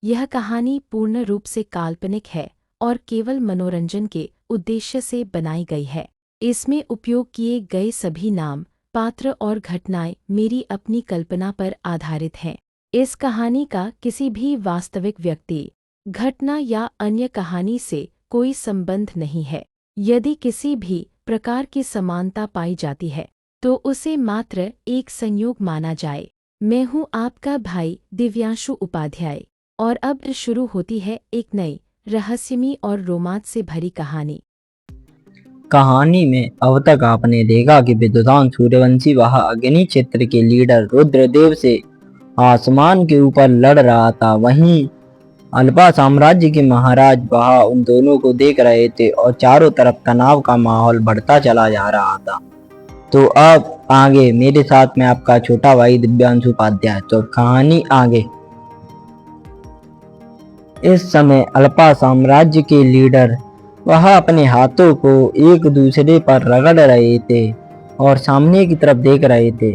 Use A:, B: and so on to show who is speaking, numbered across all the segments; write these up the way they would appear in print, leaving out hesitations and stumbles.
A: यह कहानी पूर्ण रूप से काल्पनिक है और केवल मनोरंजन के उद्देश्य से बनाई गई है। इसमें उपयोग किए गए सभी नाम, पात्र और घटनाएं मेरी अपनी कल्पना पर आधारित हैं। इस कहानी का किसी भी वास्तविक व्यक्ति, घटना या अन्य कहानी से कोई संबंध नहीं है। यदि किसी भी प्रकार की समानता पाई जाती है तो उसे मात्र एक संयोग माना जाए। मैं हूँ आपका भाई दिव्यांशु उपाध्याय और अब शुरू होती है एक नई रहस्यमयी और रोमांच से भरी कहानी।
B: कहानी में अब तक आपने देखा कि विद्वान सूर्यवंशी वह अग्नि क्षेत्र के लीडर रुद्रदेव से आसमान के ऊपर लड़ रहा था। वहीं अल्पा साम्राज्य के महाराज वह उन दोनों को देख रहे थे और चारों तरफ तनाव का माहौल बढ़ता चला जा रहा था। तो अब आगे मेरे साथ में आपका छोटा भाई दिव्यांशु उपाध्याय। तो कहानी आगे। इस समय अल्पा साम्राज्य के लीडर वह अपने हाथों को एक दूसरे पर रगड़ रहे थे और सामने की तरफ देख रहे थे।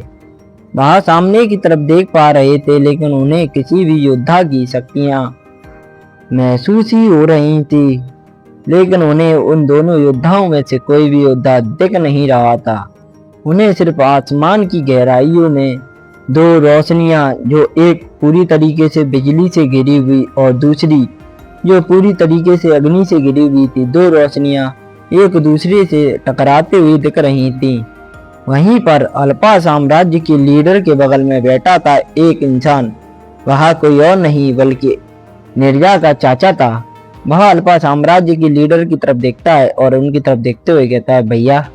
B: वह सामने की तरफ देख पा रहे थे, लेकिन उन्हें किसी भी योद्धा की शक्तियां महसूस ही हो रही थी, लेकिन उन्हें उन दोनों योद्धाओं में से कोई भी योद्धा दिख नहीं रहा था। उन्हें सिर्फ आसमान की गहराइयों में दो रोशनियां, जो एक पूरी तरीके से बिजली से घिरी हुई और दूसरी जो पूरी तरीके से अग्नि से घिरी हुई थी, दो रोशनियां एक दूसरे से टकराते हुए दिख रही थीं। वहीं पर अल्पा साम्राज्य के लीडर के बगल में बैठा था एक इंसान। वह कोई और नहीं बल्कि निर्जा का चाचा था। वह अल्पा साम्राज्य के लीडर की तरफ देखता है और उनकी तरफ देखते हुए कहता है, भैया,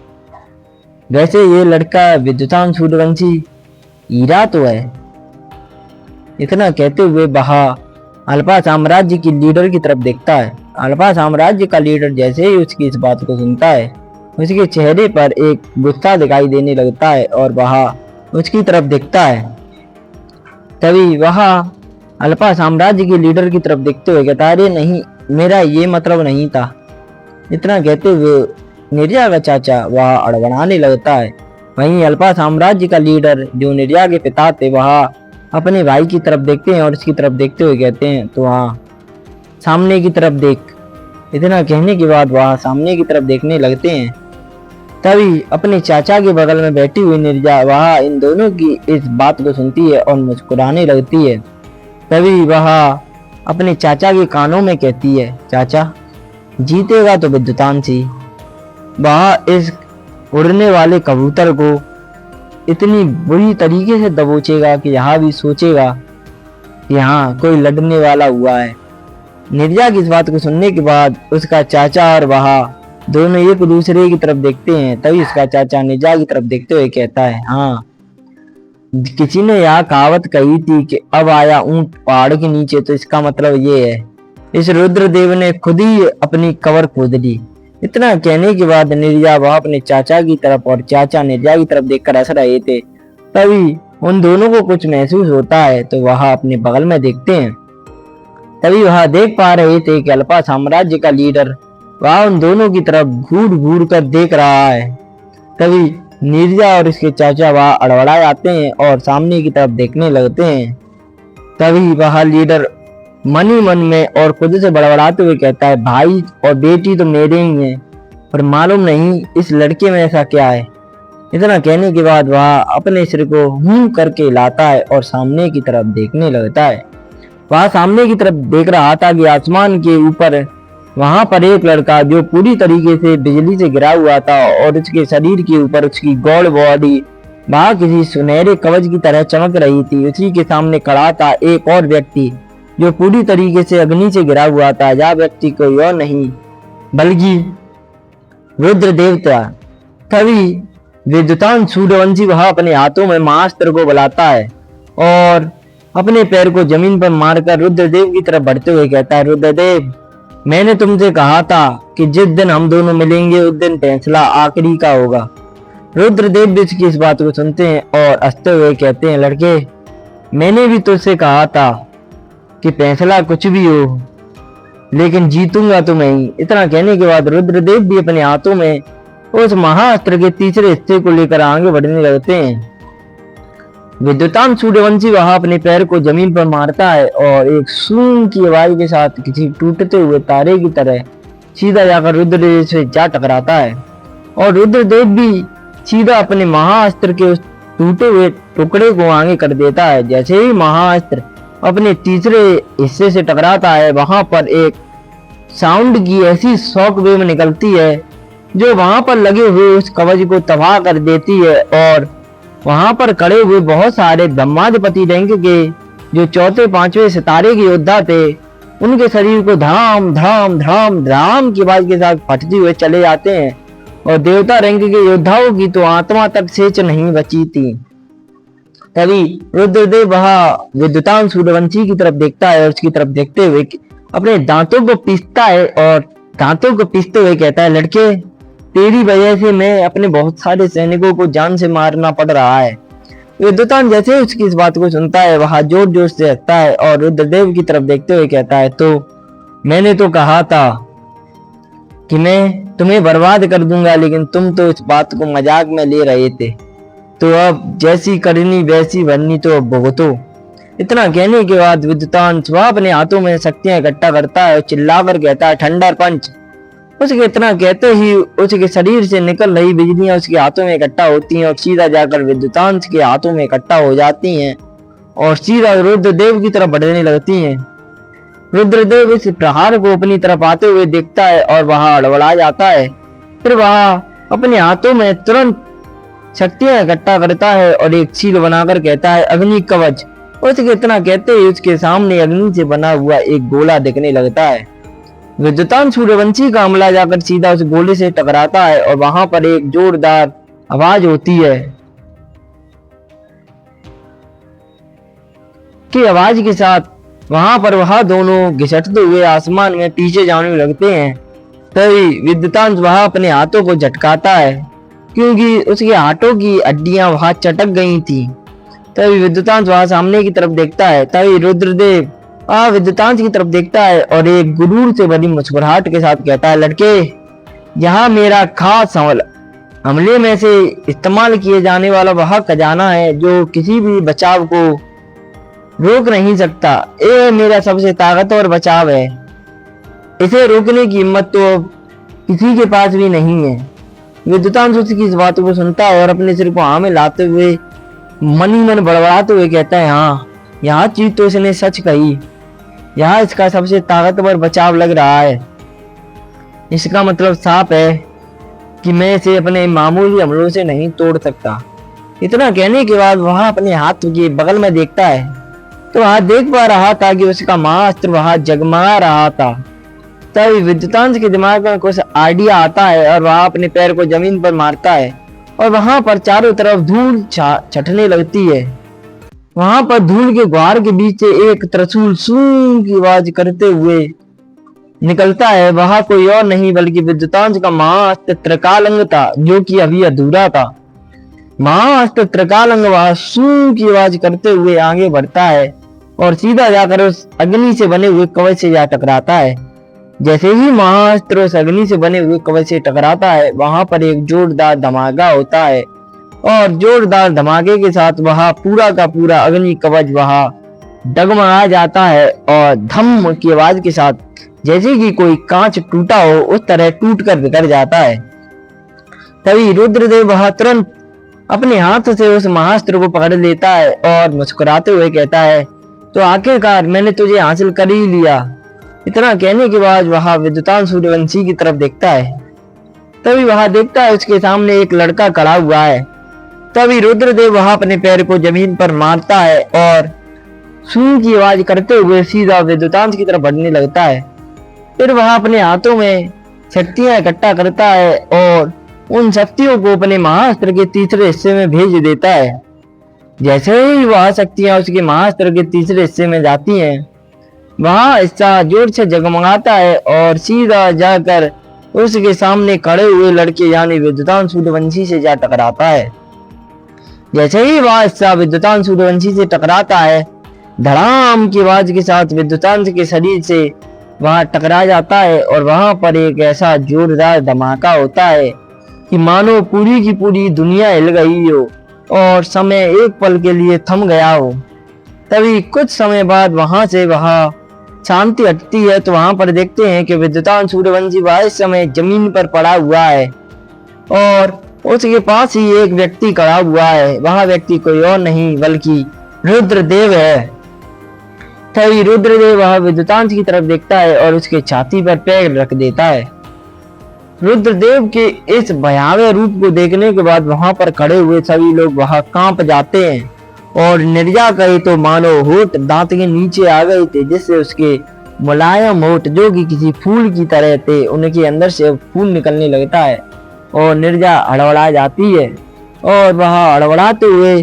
B: वैसे ये लड़का विद्वान सूर्यवंशी हीरा तो है। इतना कहते हुए वह अल्पा साम्राज्य की लीडर की तरफ देखता है। अल्पा साम्राज्य का लीडर जैसे ही उसकी इस बात को सुनता है, उसके चेहरे पर एक गुस्सा दिखाई देने लगता है और वह उसकी तरफ देखता है। तभी वह अल्पा साम्राज्य के लीडर की तरफ देखते हुए कहता है, अरे नहीं, मेरा ये मतलब नहीं था। इतना कहते हुए निर्जा का चाचा वह अड़बड़ाने लगता है। वहीं अल्पा साम्राज्य का लीडर जो निर्जा के पिता थे, वह अपने भाई की तरफ देखते हैं और इसकी तरफ देखते हुए कहते हैं, तो हाँ, सामने की तरफ देख। इतना कहने के बाद वह सामने की तरफ देखने लगते हैं। तभी अपने चाचा के बगल में बैठी हुई निर्जा वह इन दोनों की इस बात को सुनती है और मुस्कुराने लगती है। तभी वह अपने चाचा के कानों में कहती है, चाचा, जीतेगा तो विद्वांशी। वह इस उड़ने वाले कबूतर को इतनी बुरी तरीके से दबोचेगा कि यहाँ भी सोचेगा कि हाँ, कोई लड़ने वाला हुआ है। निर्जा की इस बात को सुनने के बाद उसका चाचा और वह दोनों एक दूसरे की तरफ देखते हैं। तभी उसका चाचा निर्जा की तरफ देखते हुए कहता है, हाँ, किसी ने यह कहावत कही थी कि अब आया ऊंट पहाड़ के नीचे, तो इसका मतलब ये है, इस रुद्रदेव ने खुद ही अपनी कब्र खोद ली। इतना कहने के बाद निर्जा वह अपने चाचा की तरफ और चाचा निर्जा की तरफ देखकर हंस रहे थे। तभी उन दोनों को कुछ महसूस होता है, तो वह अपने बगल में देखते हैं। तभी वह देख पा रहे थे कि अल्पा साम्राज्य का लीडर वह उन दोनों की तरफ घूर घूर कर देख रहा है। तभी निर्जा और इसके चाचा वह अड़बड़ा जाते हैं और सामने की तरफ देखने लगते हैं। तभी वह लीडर मन ही मन में और खुद से बड़बड़ाते हुए कहता है, भाई और बेटी तो मेरे ही हैं, पर मालूम नहीं इस लड़के में ऐसा क्या है। इतना कहने के बाद वह अपने सिर को हूं करके हिलाता है और सामने की तरफ देखने लगता है। वह सामने की तरफ देख रहा था कि आसमान के ऊपर वहां पर एक लड़का जो पूरी तरीके से बिजली से गिरा हुआ था और उसके शरीर के ऊपर उसकी गौड़ बॉडी वहां किसी सुनहरे कवच की तरह चमक रही थी। उसी के सामने खड़ा था एक और व्यक्ति जो पूरी तरीके से अग्नि से घिरा हुआ था। यह व्यक्ति कोई और नहीं बल्कि रुद्रदेव था। तभी विद्वान सूर्यवंशी वह अपने हाथों में महास्त्र को बुलाता है और अपने पैर को जमीन पर मारकर रुद्रदेव की तरफ बढ़ते हुए कहता है, रुद्रदेव, मैंने तुमसे कहा था कि जिस दिन हम दोनों मिलेंगे उस दिन फैसला आखिरी का होगा। रुद्रदेव भी इसकी इस बात को सुनते हैं और हंसते हुए कहते हैं, लड़के, मैंने भी तुझसे कहा था कि फैसला कुछ भी हो, लेकिन जीतूंगा तो मैं ही। इतना कहने के बाद रुद्रदेव भी अपने हाथों में उस महाअस्त्र के तीसरे हिस्से को लेकर आगे बढ़ने लगते हैं। विद्युतान सूर्यवंशी वहां अपने पैर को जमीन पर मारता है और एक सूं की आवाज के साथ किसी टूटते हुए तारे की तरह सीधा जाकर रुद्रदेव से जा टकराता है और रुद्रदेव भी सीधा अपने महाअस्त्र के उस टूटे हुए टुकड़े को आगे कर देता है। जैसे ही महाअस्त्र अपने तीसरे हिस्से से टकराता है, वहां पर एक साउंड की ऐसी शॉक वेव निकलती है जो वहां पर लगे हुए उस कवच को तबाह कर देती है और वहां पर खड़े हुए बहुत सारे ब्रह्माधिपति रैंक के जो चौथे पांचवे सितारे के योद्धा थे, उनके शरीर को धड़ाम धड़ाम धड़ाम धड़ाम की आवाज के साथ फटते हुए चले जाते हैं और देवता रैंक के योद्धाओं की तो आत्मा तक सेच नहीं बची थी। तभी रुद्रदेव वहां विद्युतान सूर्यवंशी की तरफ देखता है और उसकी तरफ देखते हुए अपने दांतों को पीसता है और दांतों को पीसते हुए कहता है, लड़के, तेरी वजह से मैं अपने बहुत सारे सैनिकों को जान से मारना पड़ रहा है। विद्युतान जैसे ही उसकी इस बात को सुनता है, वहां जोर जोर से हंसता है और रुद्रदेव की तरफ देखते हुए कहता है, तो मैंने तो कहा था कि मैं तुम्हें बर्बाद कर दूंगा, लेकिन तुम तो इस बात को मजाक में ले रहे थे। तो अब जैसी करनी वैसी भरनी, तो अब भुगतो। इतना कहने के बाद विद्युतान वह अपने हाथों में शक्तियां इकट्ठा करता है और चिल्लाकर कहता है, ठंडर पंच। उसके इतना कहते ही उसके शरीर से निकल रही बिजलियां उसके हाथों में इकट्ठा होती हैं और सीधा जाकर विद्युतांश के हाथों में इकट्ठा हो जाती हैं और सीधा रुद्रदेव की तरफ बढ़ने लगती हैं। रुद्रदेव इस प्रहार को अपनी तरफ आते हुए देखता है और वहां अड़बड़ा जाता है। फिर वहां अपने हाथों में तुरंत शक्तियां इकट्ठा करता है और एक चील बनाकर कहता है, अग्नि कवच। उसके इतना कहते ही उसके सामने अग्नि से बना हुआ एक गोला दिखने लगता है। विद्युतान सूर्यवंशी का हमला जाकर सीधा उस गोले से टकराता है और वहां पर एक जोरदार आवाज होती है कि आवाज के साथ वहां पर वह दोनों घिसटते हुए आसमान में पीछे जाने लगते हैं। तभी विद्युतान वह अपने हाथों को झटकाता है क्योंकि उसके हाथों की हड्डियां वहां चटक गई थी। तभी विद्युतान वहां सामने की तरफ देखता है। तभी रुद्रदेव विद्युतांश की तरफ देखता है और एक गुरूर से भरी मुस्कुराहट के साथ कहता है, लड़के, यहाँ मेरा खास हमले में से इस्तेमाल किए जाने वाला वह खजाना है जो किसी भी बचाव को रोक नहीं सकता। ये मेरा सबसे ताकतवर बचाव है। इसे रोकने की हिम्मत तो किसी के पास भी नहीं है। विद्युतांश उसकी इस बात को सुनता है और अपने सिर को हाँ में लाते हुए मन ही मन बड़बड़ाते हुए कहता है, हाँ, यहाँ चीज तो इसने सच कही। यहाँ इसका सबसे ताकतवर बचाव लग रहा है। इसका मतलब साफ है कि मैं इसे अपने मामूली हमलों से नहीं तोड़ सकता। इतना कहने के बाद वह अपने हाथ के बगल में देखता है तो वह देख पा रहा था कि उसका महाअस्त्र वहां जगमगा रहा था। तभी विद्युतांश के दिमाग में कुछ आइडिया आता है और वह अपने पैर को जमीन पर मारता है और वहां पर चारों तरफ धूल छटने लगती है। वहां पर धूल के गुहार के बीच से एक त्रिशूल सूं की आवाज करते हुए निकलता है। वहां कोई और नहीं बल्कि विद्युतांश का महाअस्त्र त्रिकालंग था जो कि अभी अधूरा था। महाअस्त्र त्रिकालंग वहां सूं की आवाज करते हुए आगे बढ़ता है और सीधा जाकर उस अग्नि से बने हुए कवच से जा टकराता है। जैसे ही महाअस्त्र उस अग्नि से बने हुए कवच से टकराता है, वहां पर एक जोरदार धमाका होता है और जोरदार धमाके के साथ वह पूरा का पूरा अग्नि कवच वहां डगमगा जाता है और धम की आवाज के साथ जैसे कि कोई कांच टूटा हो उस तरह टूट कर बिखर जाता है। तभी रुद्रदेव वह तुरंत अपने हाथ से उस महाअस्त्र को पकड़ लेता है और मुस्कुराते हुए कहता है, तो आखिरकार मैंने तुझे हासिल कर ही लिया। इतना कहने के बाद वह विद्युतान सूर्यवंशी की तरफ देखता है। तभी वह देखता है उसके सामने एक लड़का खड़ा हुआ है। तभी रुद्रदेव वहां अपने पैर को जमीन पर मारता है और सूं की आवाज करते हुए सीधा विद्युतांश की तरफ बढ़ने लगता है। फिर वह अपने हाथों में शक्तियां इकट्ठा करता है और उन शक्तियों को अपने महाअस्त्र के तीसरे हिस्से में भेज देता है। जैसे ही वह शक्तियां उसके महाअस्त्र के तीसरे हिस्से में जाती हैं, वह हिस्सा जोर से जगमगाता है और सीधा जाकर उसके सामने खड़े हुए लड़के यानी विद्युतान सूर्यवंशी से जा टकराता है। जैसे ही वह हिस्सा विद्युतान सूर्यवंशी से टकराता है, धड़ाम की आवाज के साथ विद्युतांश के शरीर से वहां टकरा जाता है और वहां पर एक ऐसा जोरदार धमाका होता है कि मानो पूरी की पूरी दुनिया हिल गई हो। और समय एक पल के लिए थम गया हो। तभी कुछ समय बाद वहां से वहां शांति हटती है, तो वहां पर देखते हैं कि विद्युतान सूर्यवंशी वह इस समय जमीन पर पड़ा हुआ है और उसके पास ही एक व्यक्ति खड़ा हुआ है। वह व्यक्ति कोई और नहीं बल्कि रुद्रदेव है। तभी रुद्रदेव वह विद्युतांश की तरफ देखता है और उसके छाती पर पैर रख देता है। रुद्रदेव के इस भयावह रूप को देखने के बाद वहां पर खड़े हुए सभी लोग वहां कांप जाते हैं और निर्जा कहे तो मानो होठ दांत के नीचे आ गए थे, जिससे उसके मुलायम होठ जो कि किसी फूल की तरह थे, उनके अंदर से फूल निकलने लगता है और निर्जा हड़बड़ा जाती है और वह हड़बड़ाते हुए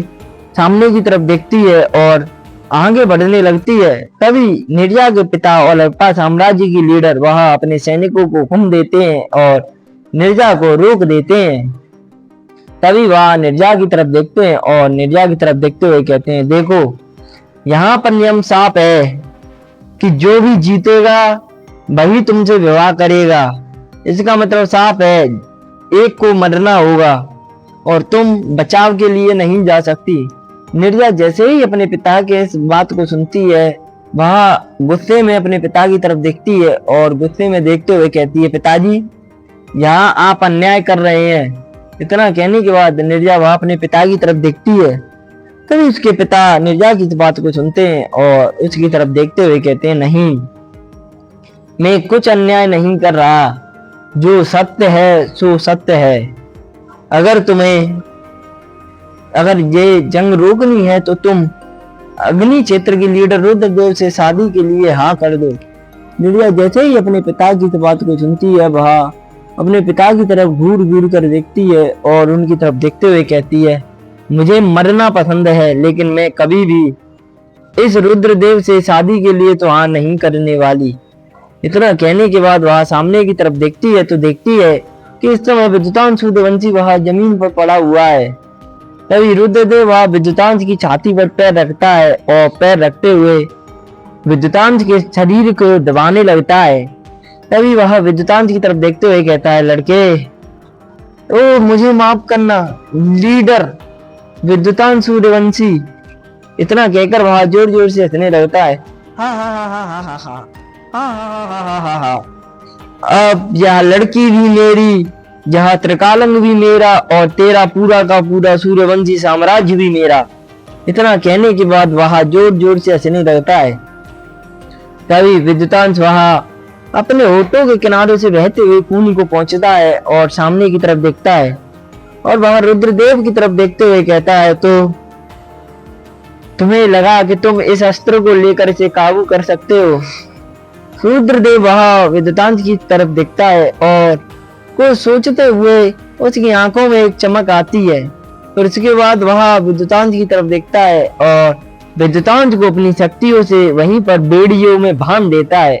B: सामने की तरफ देखती है और आगे बढ़ने लगती है। तभी निर्जा के पिता और हड़प्पा साम्राज्य की लीडर वह अपने सैनिकों को हुक्म देते हैं और निर्जा को रोक देते हैं। तभी वह निर्जा की तरफ देखते हैं और निर्जा की तरफ देखते हुए कहते हैं, देखो यहाँ पर नियम साफ है कि जो भी जीतेगा वही तुमसे विवाह करेगा। इसका मतलब साफ है, एक को मरना होगा और तुम बचाव के लिए नहीं जा सकती। निर्जा जैसे ही अपने पिता के इस बात को सुनती है, वह गुस्से में अपने पिता की तरफ देखती है और गुस्से में देखते हुए कहती है, पिताजी यहाँ आप अन्याय कर रहे हैं। इतना कहने के बाद निर्जा वह अपने पिता की तरफ देखती है। तभी उसके पिता निर्जा की इस बात को सुनते हैं और उसकी तरफ देखते हुए कहते हैं, नहीं, मैं कुछ अन्याय नहीं कर रहा, जो सत्य है सो सत्य है। अगर ये जंग रोकनी है तो तुम अग्नि क्षेत्र की लीडर रुद्रदेव से शादी के लिए हाँ कर दो। निर्जा जैसे ही अपने पिता की इस बात को सुनती है, वह अपने पिता की तरफ घूर घूर कर देखती है और उनकी तरफ देखते हुए कहती है, मुझे मरना पसंद है, लेकिन मैं कभी भी इस रुद्रदेव से शादी के लिए तो हाँ नहीं करने वाली। इतना कहने के बाद वह सामने की तरफ देखती है तो देखती है कि इस समय विद्युतांश सूर्यवंशी वह जमीन पर पड़ा हुआ है। तभी रुद्रदेव वह विद्युतांश की छाती पर पैर रखता है और पैर रखते हुए विद्युतांश के शरीर को दबाने लगता है। तभी वह विद्युतांश की तरफ देखते हुए कहता है, लड़के, ओ मुझे माफ करना लीडर विद्युतांश सूर्यवंशी। इतना कहकर वह जोर जोर से हंसने लगता है। हा हा हा हा हा हा हा हा हा हा हा। अब यह लड़की भी मेरी, यह त्रिकालंग भी मेरा और तेरा पूरा का पूरा सूर्यवंशी साम्राज्य भी मेरा। इतना कहने के बाद वह जोर जोर से हंसने लगता है। तभी विद्युतांश वह अपने होठों के किनारों से बहते हुए कूनी को पहुंचता है और सामने की तरफ देखता है और वह रुद्रदेव की तरफ देखते हुए कहता है, तो तुम्हें लगा कि तुम इस अस्त्र को लेकर इसे काबू कर सकते हो। रुद्रदेव वह विद्युतांश की तरफ देखता है और कुछ सोचते हुए उसकी आंखों में एक चमक आती है और उसके बाद वह विद्युतांश की तरफ देखता है और विद्युतांश को अपनी शक्तियों से वहीं पर बेड़ियों में बांध देता है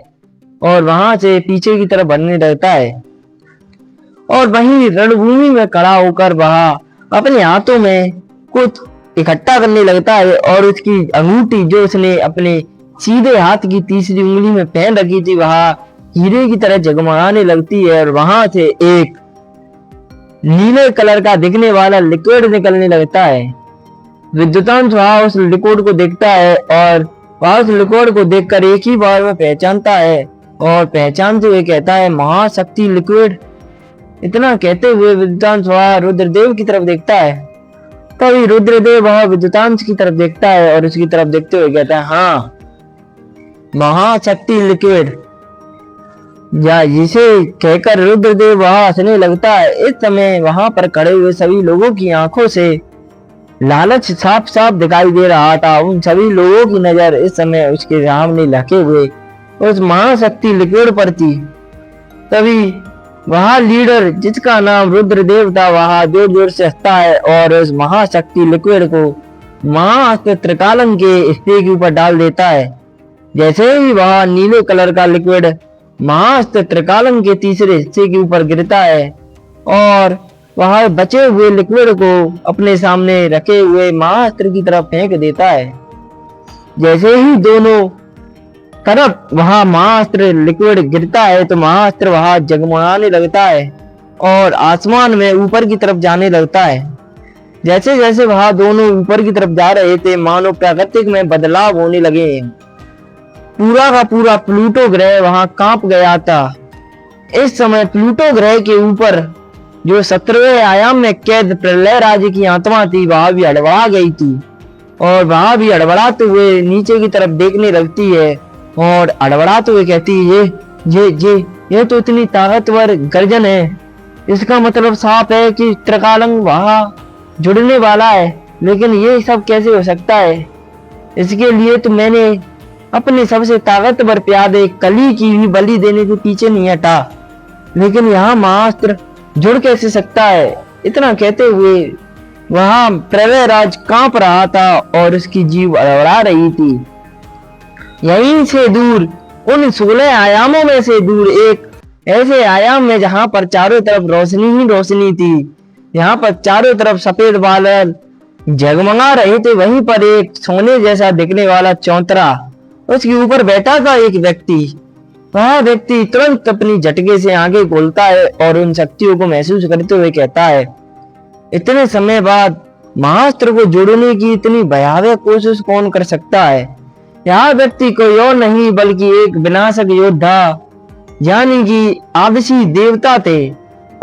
B: और वहां से पीछे की तरफ बढ़ने लगता है और वहीं रणभूमि में खड़ा होकर वह अपने हाथों में कुछ इकट्ठा करने लगता है और उसकी अंगूठी जो उसने अपने सीधे हाथ की तीसरी उंगली में पहन रखी थी, वह हीरे की तरह जगमगाने लगती है और वहां से एक नीले कलर का दिखने वाला लिक्विड निकलने लगता है। विद्युतांश वहां उस लिक्विड को देखता है और वह उस लिक्विड को देखकर एक ही बार में पहचानता है और पहचानते हुए कहता है, महाशक्ति लिक्विड। इतना कहते हुए विद्युतांश वह रुद्रदेव की तरफ देखता है। तभी रुद्रदेव वह विद्युतांश की तरफ देखता है और उसकी तरफ देखते हुए कहता है, हाँ, महाशक्ति लिक्विड। या जिसे कहकर रुद्रदेव वहां हंसने लगता है। इस समय वहां पर खड़े हुए सभी लोगों की आंखों से लालच साफ साफ दिखाई दे रहा था। उन सभी लोगों की नजर इस समय उसके सामने लगे हुए उस महाशक्ति लिक्विड पर थी। तभी वह लीडर जिसका नाम रुद्रदेव था, वह जोर जोर से हंसता है और उस महाशक्ति लिक्विड को महाअस्त्र त्रिकालन के हिस्से के ऊपर डाल देता है। जैसे ही वह नीले कलर का लिक्विड महाअस्त्र त्रिकालन के तीसरे हिस्से के ऊपर गिरता है और वह बचे हुए लिक्विड को अपने सामने रखे हुए महाअस्त्र की तरफ फेंक देता है। जैसे ही दोनों तरफ वहां महाअस्त्र लिक्विड गिरता है तो महाअस्त्र वहां जगमगाने लगता है और आसमान में ऊपर की तरफ जाने लगता है। जैसे जैसे वह दोनों ऊपर की तरफ जा रहे थे, मानो प्राकृतिक में बदलाव होने लगे। पूरा का पूरा प्लूटो ग्रह वहां कांप गया था। इस समय प्लूटो ग्रह के ऊपर जो 17वें आयाम में कैद प्रलय राज्य की आत्मा थी, वह भी हड़बड़ा गई थी और वह भी हड़बड़ाते हुए नीचे की तरफ देखने लगती है और हड़बड़ाते हुए कहती है, ये तो इतनी ताकतवर गर्जन है। इसका मतलब साफ है कि त्रिकालंग वहां जुड़ने वाला है, लेकिन ये सब कैसे हो सकता है? इसके लिए तो मैंने अपने सबसे ताकतवर प्यादे कली की भी बलि देने के पीछे नहीं हटा, लेकिन यहाँ महाअस्त्र जुड़ कैसे सकता है? इतना कहते हुए वहां प्रलय राज कांप रहा था और उसकी जीव अड़बड़ा रही थी। यहीं से दूर, उन 16 आयामों में से दूर, एक ऐसे आयाम में जहां पर चारों तरफ रोशनी ही रोशनी थी, यहाँ पर चारों तरफ सफेद बादल जगमगा रहे थे, वहीं पर एक सोने जैसा दिखने वाला चौतरा, उसके ऊपर बैठा था एक व्यक्ति। वह व्यक्ति तुरंत अपनी झटके से आगे खोलता है और उन शक्तियों को महसूस करते हुए कहता है, इतने समय बाद महाअस्त्र को जोड़ने की इतनी भयावह कोशिश कौन कर सकता है? यह व्यक्ति कोई और नहीं बल्कि एक विनाशक योद्धा यानी कि आदिशी देवता थे।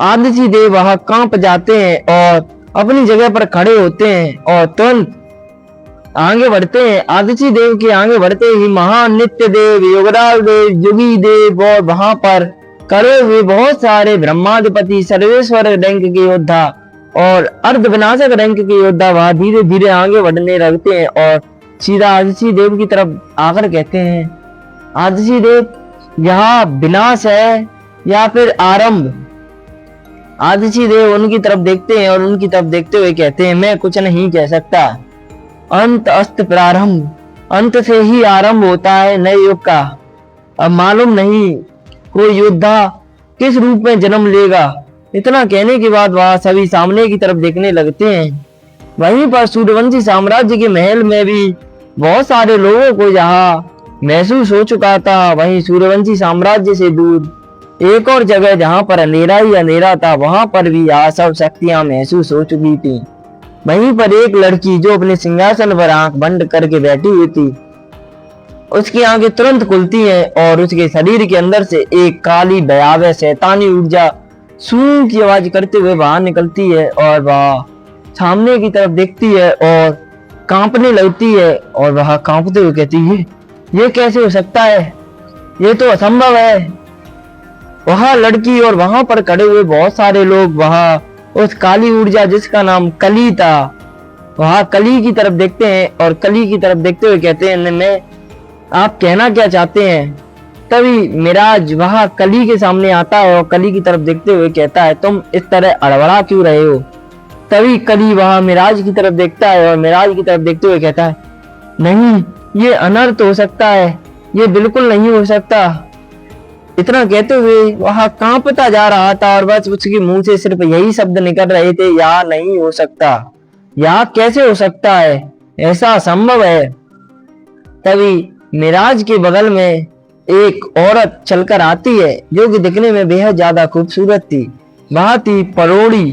B: आदिशी देव वहां कांप जाते हैं और अपनी जगह पर खड़े होते हैं और तुरंत आगे बढ़ते हैं। आदिशी देव के आगे बढ़ते ही महान नित्य देव, योगराज देव, युगी देव और वहां पर खड़े हुए बहुत सारे ब्रह्माधिपति, सर्वेश्वर रैंक के योद्धा और अर्ध विनाशक रैंक के योद्धा वहां धीरे धीरे आगे बढ़ने लगते हैं और सीधा आदिशी देव की तरफ आकर कहते हैं, आदिशी देव, यहाँ विनाश है या फिर आरंभ? आदिशी देव उनकी तरफ देखते हैं और उनकी तरफ देखते हुए कहते हैं, मैं कुछ नहीं कह सकता। अंत अस्त प्रारंभ, अंत से ही आरंभ होता है नए युग का। अब मालूम नहीं कोई योद्धा किस रूप में जन्म लेगा। इतना कहने के बाद वह सभी सामने की तरफ देखने लगते हैं। वहीं पर सूर्यवंशी साम्राज्य के महल में भी बहुत सारे लोगों को यहाँ महसूस हो चुका था। वहीं सूर्यवंशी साम्राज्य से दूर एक और जगह जहाँ पर अंधेरा ही अंधेरा था, वहां पर भी यह सब शक्तियां महसूस हो चुकी थी। वहीं पर एक लड़की जो अपने सिंहासन पर आंख बंद करके बैठी हुई थी, उसकी आंखें तुरंत खुलती हैं और उसके शरीर के अंदर से एक काली भयावह शैतानी ऊर्जा सूं की आवाज करते हुए बाहर निकलती है और वह सामने की तरफ देखती है और कांपने लगती है और वह कांपते हुए कहती है, ये कैसे हो सकता है? ये तो असंभव है। वहां लड़की और वहां पर खड़े हुए बहुत सारे लोग वहां उस काली ऊर्जा जिसका नाम कली था, वहां कली की तरफ देखते हैं और कली की तरफ देखते हुए कहते हैं, मैं आप कहना क्या चाहते हैं? तभी मिराज वहां कली के सामने आता है और कली की तरफ देखते हुए कहता है, तुम इस तरह अड़बड़ा क्यों रहे हो? तभी कली वहां मिराज की तरफ देखता है और मिराज की तरफ देखते हुए कहता है, नहीं, ये अनर्थ हो सकता है, ये बिल्कुल नहीं हो सकता। इतना कहते हुए वह कांपता जा रहा था और बस उसके मुंह से सिर्फ यही शब्द निकल रहे थे, या नहीं हो सकता, या कैसे हो सकता है, ऐसा संभव है। तभी मिराज के बगल में एक औरत चलकर आती है जो कि दिखने में बेहद ज्यादा खूबसूरत थी। वह थी परोड़ी।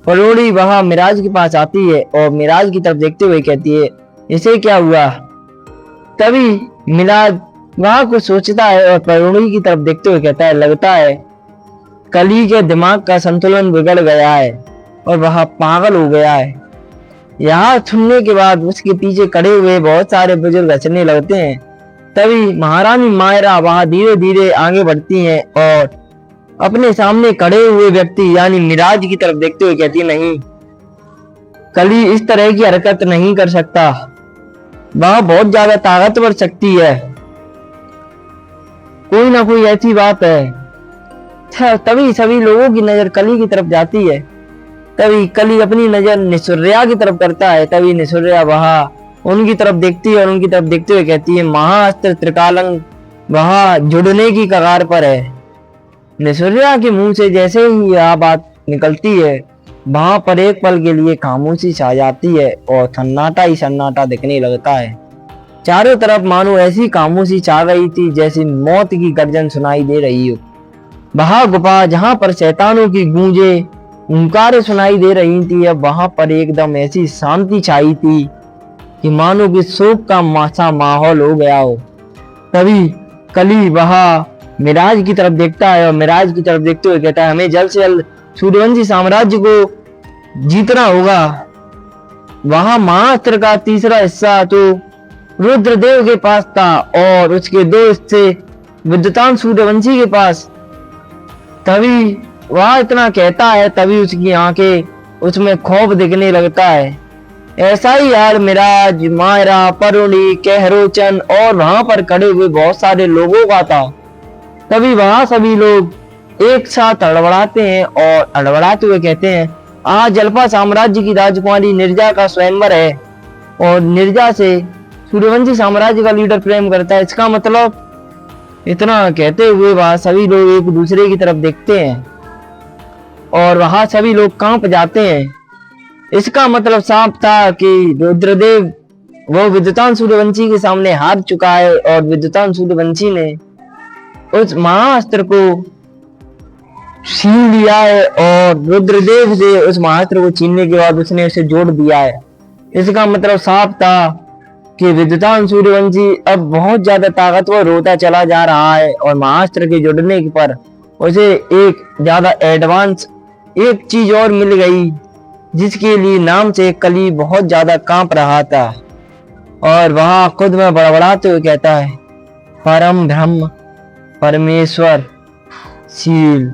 B: परोड़ी वह मिराज के पास आती है और मिराज की तरफ देखते हुए कहती है, इसे क्या हुआ? तभी मिराज वह कुछ सोचता है और परोड़ी की तरफ देखते हुए कहता है, लगता है कली के दिमाग का संतुलन बिगड़ गया है और वह पागल हो गया है। यहाँ सुनने के बाद उसके पीछे खड़े हुए बहुत सारे बुजुर्ग हंसने लगते हैं। तभी महारानी मायरा वहां धीरे धीरे आगे बढ़ती हैं और अपने सामने खड़े हुए व्यक्ति यानी मिराज की तरफ देखते हुए कहती है, नहीं, कली इस तरह की हरकत नहीं कर सकता, वह बहुत ज्यादा ताकतवर शक्ति है, कोई ना कोई ऐसी बात है। तभी सभी लोगों की नजर कली की तरफ जाती है। तभी कली अपनी नजर निसुर्या की तरफ करता है। तभी निसुर्या वहां उनकी तरफ देखती है और उनकी तरफ देखते हुए कहती है, महाअस्त्र त्रिकालंग वहां जुड़ने की कगार पर है। निसुर्या के मुंह से जैसे ही यह बात निकलती है, वहां पर एक पल के लिए खामोशी छा जाती है और सन्नाटा ही सन्नाटा दिखने लगता है। चारों तरफ मानो ऐसी खामोशी छा रही थी जैसे मौत की गर्जन सुनाई दे रही हो। वहां गुफा जहां पर शैतानों की गूंजे हुंकारें सुनाई दे रही थी। अब वहां पर एकदम ऐसी शांति छाई थी कि मानो कि शोक का सा माहौल हो गया हो। तभी कली वहां मिराज की तरफ देखता है और मिराज की तरफ देखते हुए कहता है, हमें जल्द से जल्द सूर्यवंशी साम्राज्य को जीतना होगा। वहां महाअस्त्र का तीसरा हिस्सा तो रुद्रदेव के पास था और उसके दो हिस्से विद्युतान सूर्यवंशी के पास। तभी वह इतना कहता है, तभी उसकी आंखें उसमें खौफ दिखने लगता है। ऐसा ही हाल मिराज, मायरा, परुणी, कहरोचन और वहां पर खड़े हुए बहुत सारे लोगों का था। तभी वहां सभी लोग एक साथ अड़बड़ाते हैं और अड़बड़ाते हुए कहते हैं, आज अल्फा साम्राज्य की राजकुमारी निर्जा का स्वयंवर है और निर्जा से सूर्यवंशी साम्राज्य का लीडर प्रेम करता है। इसका मतलब, इतना कहते हुए वहां सभी लोग एक दूसरे की तरफ देखते हैं और वहां सभी लोग कांप जाते हैं। इसका मतलब साफ था कि रुद्रदेव वो विद्युतान सूर्यवंशी के सामने हार चुका है और विद्युतान सूर्यवंशी ने उस महाअस्त्र को छीन लिया है और रुद्रदेव से उस महाअस्त्र को छीनने के बाद उसने उसे जोड़ दिया है। इसका मतलब साफ था कि विद्युतान सूर्यवंशी अब बहुत ज्यादा ताकतवर होता चला जा रहा है और महाअस्त्र के जुड़ने पर उसे एक ज्यादा एडवांस एक चीज और मिल गई, जिसके लिए नाम से कली बहुत ज्यादा कांप रहा था और वहां खुद में बड़बड़ाते हुए कहता है, परम ब्रह्म परमेश्वर शील।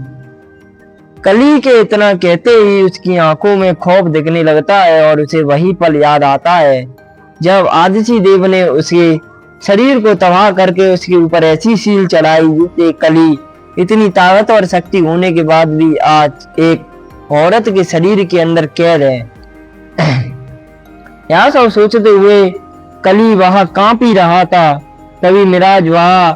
B: कली के इतना कहते ही उसकी आंखों में खौफ दिखने लगता है और उसे वही पल याद आता है जब आदित्य देव ने उसके शरीर को तबाह करके उसके ऊपर ऐसी सील चढ़ाई जिससे कली इतनी ताकतवर शक्ति होने के बाद भी आज एक औरत के शरीर के अंदर कैद है। यह सब सोचते हुए कली वहां कांप ही रहा था। तभी मिराज वहां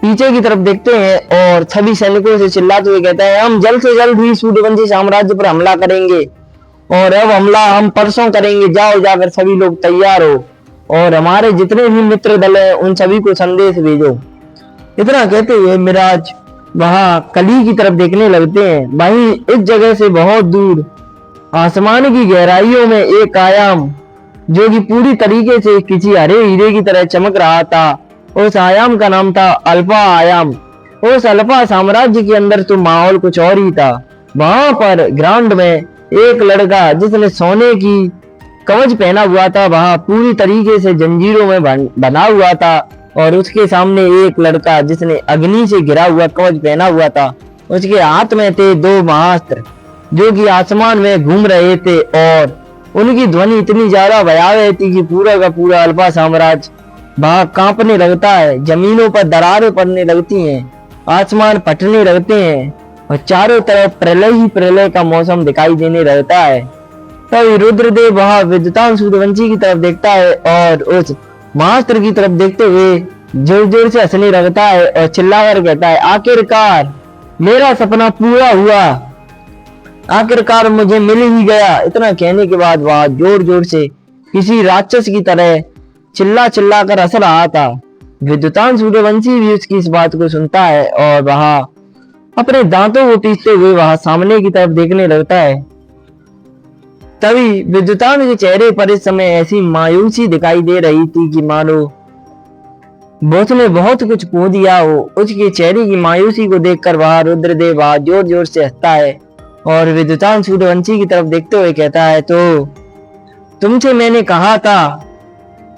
B: पीछे की तरफ देखते हैं और सभी सैनिकों से चिल्लाते हुए कहता है, हम जल्द से जल्द ही सूर्यवंशी साम्राज्य पर हमला करेंगे और अब हमला हम परसों करेंगे। जाओ, जाकर सभी लोग तैयार हो और हमारे जितने भी मित्र दल हैं उन सभी को संदेश भेजो। इतना कहते हुए मिराज वहां कली की तरफ देखने लगते हैं। वहीं इस जगह से बहुत दूर आसमान की गहराइयों में एक आयाम जो कि पूरी तरीके से किसी हरे हीरे की तरह चमक रहा था, उस आयाम का नाम था अल्फा आयाम। उस अल्फा साम्राज्य के अंदर तो माहौल कुछ और ही था। वहां पर ग्राउंड में एक लड़का जिसने सोने की कवच पहना हुआ था, वहां पूरी तरीके से जंजीरों में बना हुआ था और उसके सामने एक लड़का जिसने अग्नि से घिरा हुआ कवच पहना हुआ था। उसके हाथ में थे दो महाअस्त्र जो कि आसमान में घूम रहे थे और उनकी ध्वनि इतनी ज्यादा भयावह थी कि पूरा का पूरा अल्फा साम्राज्य वहां कांपने लगता है। जमीनों पर दरारें पड़ने लगती हैं, आसमान फटने लगते हैं और चारों तरफ प्रलय ही प्रलय का मौसम दिखाई देने लगता है। तभी रुद्रदेव वहां विद्युतान सूर्यवंशी की तरफ देखता है और उस महाअस्त्र की तरफ देखते हुए जोर जोर से हंसने लगता है और चिल्लाकर कहता है, आखिरकार मेरा सपना पूरा हुआ, आखिरकार मुझे मिल ही गया। इतना कहने के बाद वह जोर जोर से किसी राक्षस की तरह चिल्ला चिल्ला कर हंस रहा था। विद्युतान सूर्यवंशी भी उसकी इस बात को सुनता है और वह अपने दांतों को पीसते हुए वहां सामने की तरफ देखने लगता है। तभी विद्युतान के चेहरे पर इस समय ऐसी मायूसी दिखाई दे रही थी कि मानो उसने बहुत कुछ खो दिया हो। उसके चेहरे की मायूसी को देखकर वह रुद्रदेव वहां जोर जोर से हंसता है और विद्युतान सूर्यवंशी की तरफ देखते हुए कहता है, तो तुमसे मैंने कहा था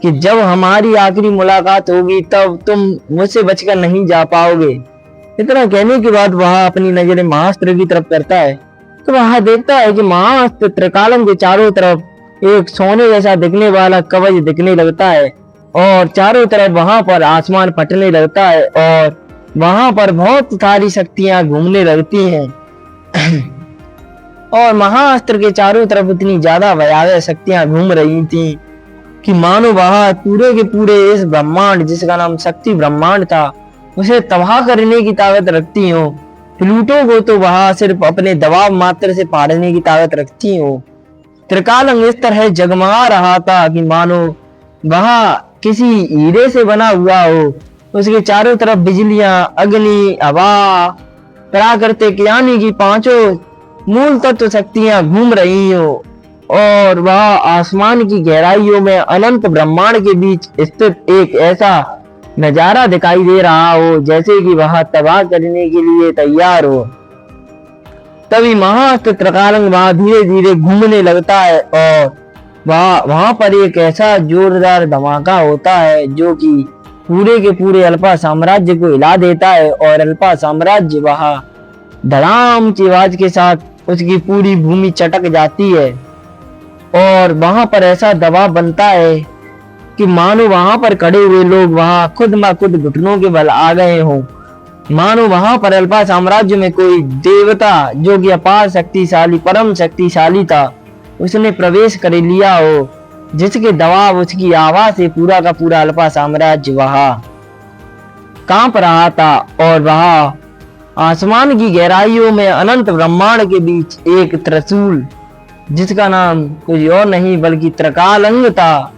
B: कि जब हमारी आखिरी मुलाकात होगी तब तुम मुझसे बचकर नहीं जा पाओगे। इतना कहने के बाद वह अपनी नजरें महाअस्त्र की तरफ करता है तो वह देखता है कि महाअस्त्र त्रिकालम के चारों तरफ एक सोने जैसा दिखने वाला कवच दिखने लगता है और चारों तरफ वहां पर आसमान फटने लगता है और वहां पर बहुत सारी शक्तियां घूमने लगती हैं और महाअस्त्र के चारों तरफ इतनी ज्यादा भयावह शक्तियां घूम रही थी कि मानो वहां पूरे के पूरे इस ब्रह्मांड जिसका नाम शक्ति ब्रह्मांड था उसे तबाह करने की ताकत रखती हो। प्लूटो को तो वहां सिर्फ अपने दबाव मात्र से फाड़ने की ताकत रखती हो। त्रिकालम इस तरह जगमगा रहा था कि मानो वहां किसी हीरे से बना हुआ हो। उसके चारों तरफ बिजलियां, अग्नि, हवा, प्राकृतिक यानी कि पांचों मूल तत्व शक्तियां घूम रही हो और वह आसमान की गहराइयों में अनंत ब्रह्मांड के बीच स्थित एक ऐसा नजारा दिखाई दे रहा हो जैसे कि वह तबाह करने के लिए तैयार हो। तभी महाअस्त्र त्रिकालंग वहां धीरे धीरे घूमने लगता है और वहां पर एक ऐसा जोरदार धमाका होता है जो कि पूरे के पूरे अल्पा साम्राज्य को हिला देता है और अल्पा साम्राज्य वहां धड़ाम की आवाज के साथ उसकी पूरी भूमि चटक जाती है और वहां पर ऐसा दबाव बनता है कि मानो वहां पर खड़े हुए लोग वहां खुद ब खुद घुटनों के बल आ गए हों। मानो वहां पर अल्पा साम्राज्य में कोई देवता जो कि अपार शक्तिशाली परम शक्तिशाली था उसने प्रवेश कर लिया हो, जिसके दबाव उसकी आवाज से पूरा का पूरा अल्पा साम्राज्य वहां कांप रहा था और वहां आसमान की गहराइयों में अनंत ब्रह्मांड के बीच एक त्रिशूल जिसका नाम कुछ और नहीं बल्कि त्रिकालंग था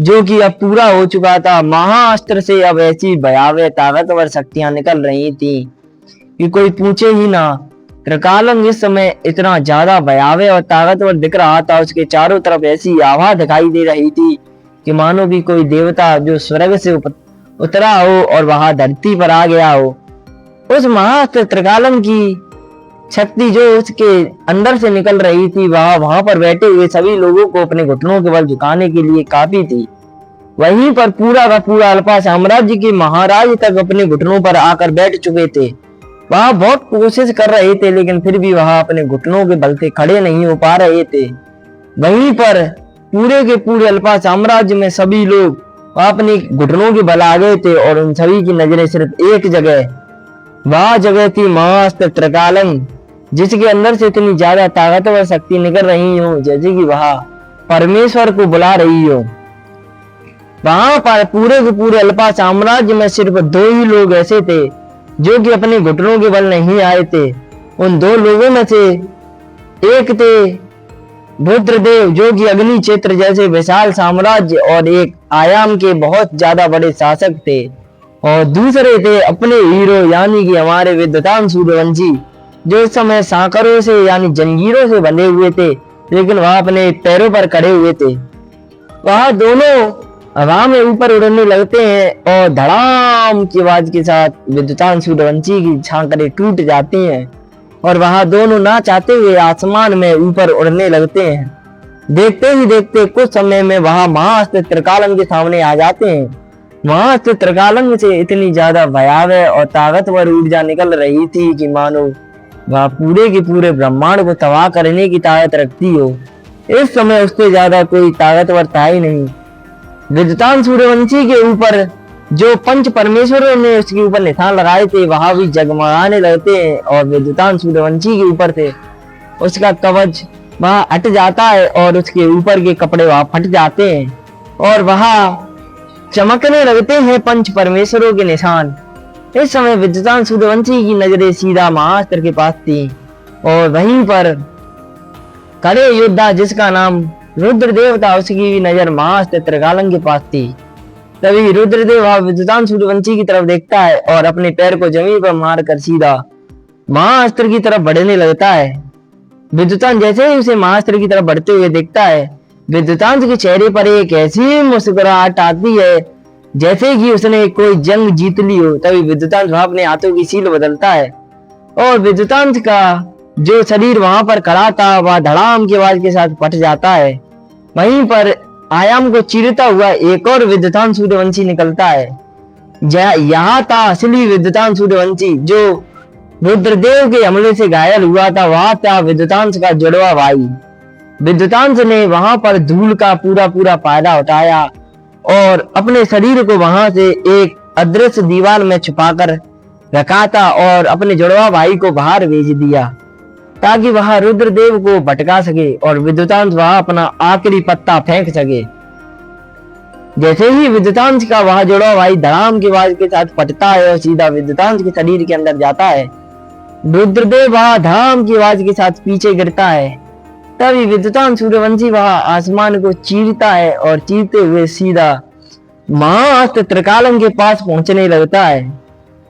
B: जो कि अब पूरा हो चुका था। महाअस्त्र से अब ऐसी भयावह ताकतवर शक्तियां निकल रही थी कि कोई पूछे ही ना। त्रिकालंग इस समय इतना ज्यादा भयावह और ताकतवर दिख रहा था, उसके चारों तरफ ऐसी आभा दिखाई दे रही थी कि मानो भी कोई देवता जो स्वर्ग से उतरा हो और वहां धरती पर आ गया हो। उस महाअस्त्र त्रिकालंग की शक्ति जो उसके अंदर से निकल रही थी वहां पर बैठे हुए सभी लोगों को अपने घुटनों के बल झुकाने के लिए काफी थी। वहीं पर पूरा का पूरा अल्पा साम्राज्य के महाराज तक अपने घुटनों पर आकर बैठ चुके थे। वह बहुत कोशिश कर रहे थे लेकिन फिर भी वह अपने घुटनों के बल से खड़े नहीं हो पा रहे थे। वहीं पर पूरे के पूरे अल्पा साम्राज्य में सभी लोग अपने घुटनों के बल आ गए थे और उन सभी की नजरें सिर्फ एक जगह, वह जगह थी महाअस्त्र त्रिकालंग, जिसके अंदर से इतनी ज्यादा ताकतवर शक्ति निकल रही हो जैसे कि वह परमेश्वर को बुला रही हो। वहां पर पूरे के पूरे अल्पा साम्राज्य में सिर्फ दो ही लोग ऐसे थे जो कि अपने घुटनों के बल नहीं आए थे। उन दो लोगों में से एक थे रुद्रदेव जो कि अग्नि क्षेत्र जैसे विशाल साम्राज्य और एक आयाम के बहुत ज्यादा बड़े शासक थे और दूसरे थे अपने हीरो यानी कि हमारे विद्युतान सूर्यवंशी जो इस समय सांकरों से यानी जंजीरों से बंधे हुए थे लेकिन वह अपने पैरों पर खड़े हुए थे। वह दोनों हवा में ऊपर उड़ने लगते हैं और धड़ाम की आवाज के साथ विद्युतान सूर्यवंशी की झांकरें टूट जाती हैं और वह दोनों ना चाहते हुए आसमान में ऊपर उड़ने लगते हैं। देखते ही देखते कुछ समय में वह महाअस्त्र त्रिकालंग के सामने आ जाते हैं। महाअस्त्र त्रिकालंग से इतनी ज्यादा भयावह और ताकतवर ऊर्जा निकल रही थी कि मानो वह पूरे के पूरे ब्रह्मांड को तबाह करने की ताकत रखती हो। इस समय उससे ज्यादा कोई ताकतवर था ही नहीं। विद्युतान सूर्यवंशी के ऊपर जो पंच परमेश्वरों ने उसके ऊपर निशान लगाए थे वहां भी जगमगाने लगते हैं और विद्युतान सूर्यवंशी के ऊपर से उसका कवच वहां हट जाता है और उसके ऊपर के कपड़े वहां फट जाते हैं और वहां चमकने लगते हैं पंच परमेश्वरों के निशान। इस समय विद्युतान सूर्यवंशी की नजरें सीधा महाअस्त्र के पास थी और वहीं पर खड़े योद्धा जिसका नाम रुद्रदेव था उसकी भी नजर महाअस्त्र त्रिकालंग के पास थी। तभी रुद्रदेव विद्युतान सूर्यवंशी की तरफ देखता है और अपने पैर को जमीन पर मारकर सीधा महाअस्त्र की तरफ बढ़ने लगता है। विद्युतान जैसे ही उसे महाअस्त्र की तरफ बढ़ते हुए देखता है विद्युतान के चेहरे पर एक ऐसी मुस्कुराहट आती है जैसे कि उसने कोई जंग जीत ली हो। तभी विद्युतांश अपने हाथों की सील बदलता है और विद्युतांश का जो शरीर वहां पर खड़ा था वह धड़ाम की आवाज के साथ फट जाता है। वहीं पर आयाम को चीरता हुआ एक और विद्युतान सूर्यवंशी निकलता है। यहाँ था असली विद्युतान सूर्यवंशी जो रुद्रदेव के हमले से घायल हुआ था। वहां था विद्युतांश का जुड़वा भाई। विद्युतांश ने वहां पर धूल का पूरा पूरा फायदा उठाया और अपने शरीर को वहां से एक अदृश्य दीवार में छुपाकर रखा था और अपने जुड़वा भाई को बाहर भेज दिया ताकि वह रुद्रदेव को भटका सके और विद्युतांश वहां अपना आखिरी पत्ता फेंक सके। जैसे ही विद्युतांश का वह जुड़वा भाई धड़ाम की आवाज के साथ फटता है और सीधा विद्युतांश के शरीर के अंदर जाता है, रुद्रदेव वह धड़ाम की आवाज के साथ पीछे गिरता है। तभी विद्युतान सूर्यवंशी वह आसमान को चीरता है और चीरते हुए सीधा महाअस्त्र त्रिकालंग के पास पहुंचने लगता है।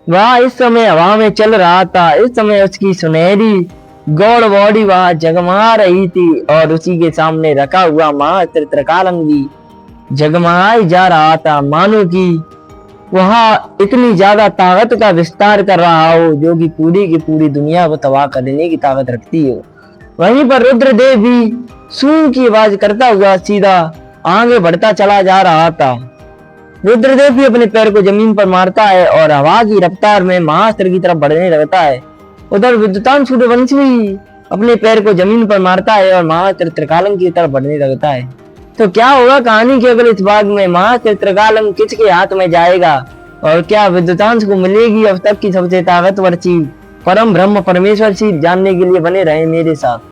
B: वह इस समय हवा में चल रहा था। इस समय उसकी सुनहरी गौड़ बॉडी वहां जगमगा रही थी और उसी के सामने रखा हुआ महाअस्त्र त्रिकालम भी जगमगाई जा रहा था, मानो कि वहां इतनी ज्यादा ताकत का विस्तार कर रहा हो जो कि पूरी की पूरी दुनिया को तबाह करने की ताकत रखती हो। वहीं पर रुद्रदेव भी सूं की आवाज करता हुआ सीधा आगे बढ़ता चला जा रहा था। रुद्रदेव भी अपने पैर को जमीन पर मारता है और हवा की रफ्तार में महाअस्त्र की तरफ बढ़ने लगता है। उधर विद्युतान सूर्यवंशी भी अपने पैर को जमीन पर मारता है और महाअस्त्र त्रिकालम की तरफ बढ़ने लगता है। तो क्या होगा कहानी के अगले इस भाग में? महाअस्त्र त्रिकालम किसके हाथ में जाएगा और क्या विद्युतांश को मिलेगी अब तक की सबसे ताकतवर चीज परम ब्रह्म परमेश्वर चीज? जानने के लिए बने रहे मेरे साथ।